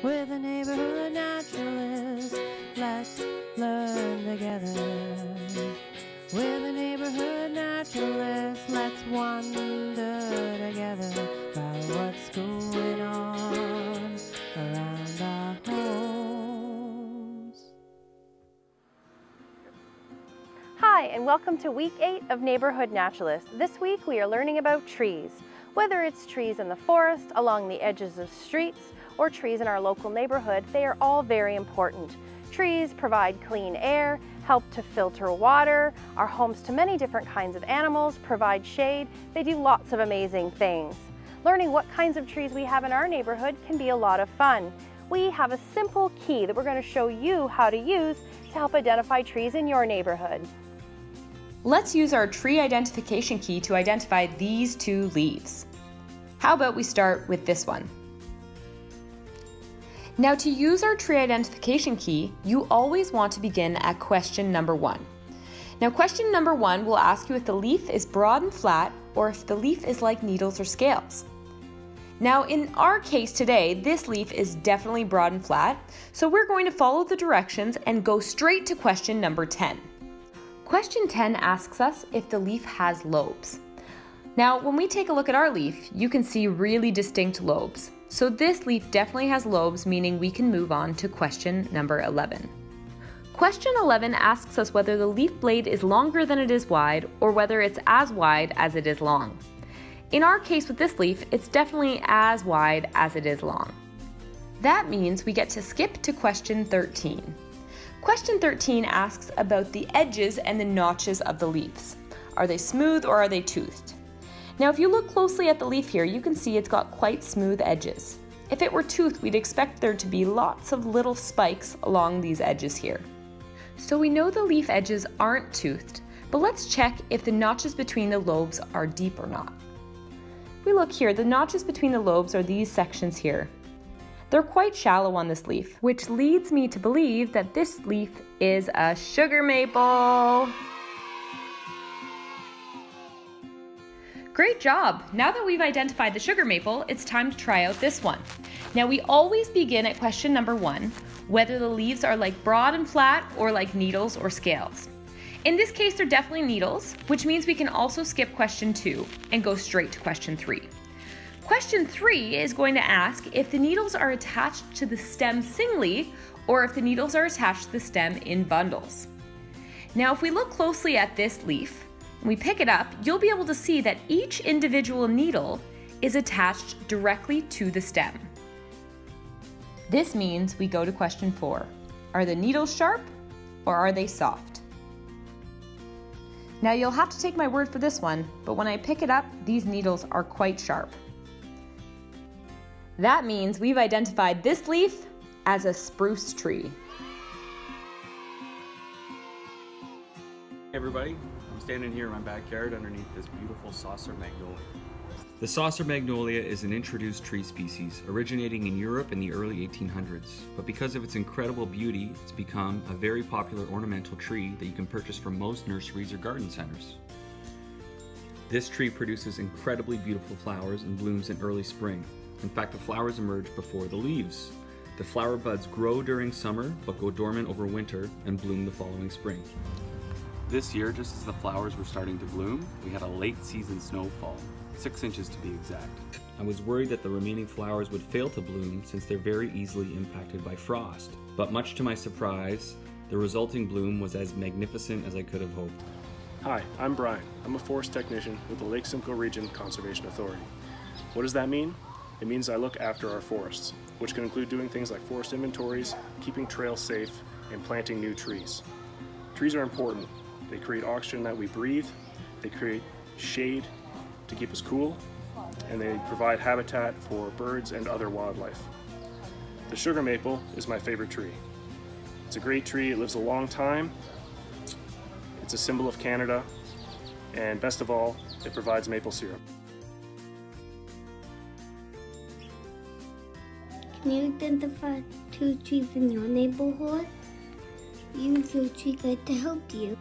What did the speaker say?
We're the neighborhood naturalists. Let's learn together. We're the neighborhood naturalists. Let's wander together about what's going on around our homes. Hi, and welcome to week 8 of Neighborhood Naturalists. This week we are learning about trees. Whether it's trees in the forest, along the edges of streets, or trees in our local neighborhood, they are all very important. Trees provide clean air, help to filter water, are homes to many different kinds of animals, provide shade. They do lots of amazing things. Learning what kinds of trees we have in our neighborhood can be a lot of fun. We have a simple key that we're going to show you how to use to help identify trees in your neighborhood. Let's use our tree identification key to identify these two leaves. How about we start with this one? Now, to use our tree identification key, you always want to begin at question number 1. Now, question number 1 will ask you if the leaf is broad and flat or if the leaf is like needles or scales. Now, in our case today, this leaf is definitely broad and flat, so we're going to follow the directions and go straight to question number 10. Question 10 asks us if the leaf has lobes. Now, when we take a look at our leaf, you can see really distinct lobes. So this leaf definitely has lobes, meaning we can move on to question number 11. Question 11 asks us whether the leaf blade is longer than it is wide or whether it's as wide as it is long. In our case with this leaf, it's definitely as wide as it is long. That means we get to skip to question 13. Question 13 asks about the edges and the notches of the leaves. Are they smooth or are they toothed? Now, if you look closely at the leaf here, you can see it's got quite smooth edges. If it were toothed, we'd expect there to be lots of little spikes along these edges here. So we know the leaf edges aren't toothed, but let's check if the notches between the lobes are deep or not. If we look here, the notches between the lobes are these sections here. They're quite shallow on this leaf, which leads me to believe that this leaf is a sugar maple. Great job! Now that we've identified the sugar maple, it's time to try out this one. Now, we always begin at question number 1, whether the leaves are like broad and flat or like needles or scales. In this case, they're definitely needles, which means we can also skip question 2 and go straight to question 3. Question 3 is going to ask if the needles are attached to the stem singly or if the needles are attached to the stem in bundles. Now, if we look closely at this leaf, and we pick it up, you'll be able to see that each individual needle is attached directly to the stem. This means we go to question 4. Are the needles sharp or are they soft? Now, you'll have to take my word for this one, but when I pick it up, these needles are quite sharp. That means we've identified this leaf as a spruce tree. Hey everybody, I'm standing here in my backyard underneath this beautiful saucer magnolia. The saucer magnolia is an introduced tree species originating in Europe in the early 1800s, but because of its incredible beauty, it's become a very popular ornamental tree that you can purchase from most nurseries or garden centers. This tree produces incredibly beautiful flowers and blooms in early spring. In fact, the flowers emerge before the leaves. The flower buds grow during summer, but go dormant over winter and bloom the following spring. This year, just as the flowers were starting to bloom, we had a late season snowfall, 6 inches to be exact. I was worried that the remaining flowers would fail to bloom since they're very easily impacted by frost. But much to my surprise, the resulting bloom was as magnificent as I could have hoped. Hi, I'm Brian. I'm a forest technician with the Lake Simcoe Region Conservation Authority. What does that mean? It means I look after our forests, which can include doing things like forest inventories, keeping trails safe, and planting new trees. Trees are important. They create oxygen that we breathe, they create shade to keep us cool, and they provide habitat for birds and other wildlife. The sugar maple is my favorite tree. It's a great tree, it lives a long time, it's a symbol of Canada, and best of all, it provides maple syrup. Can you identify 2 trees in your neighborhood? Use your tree guide to help you.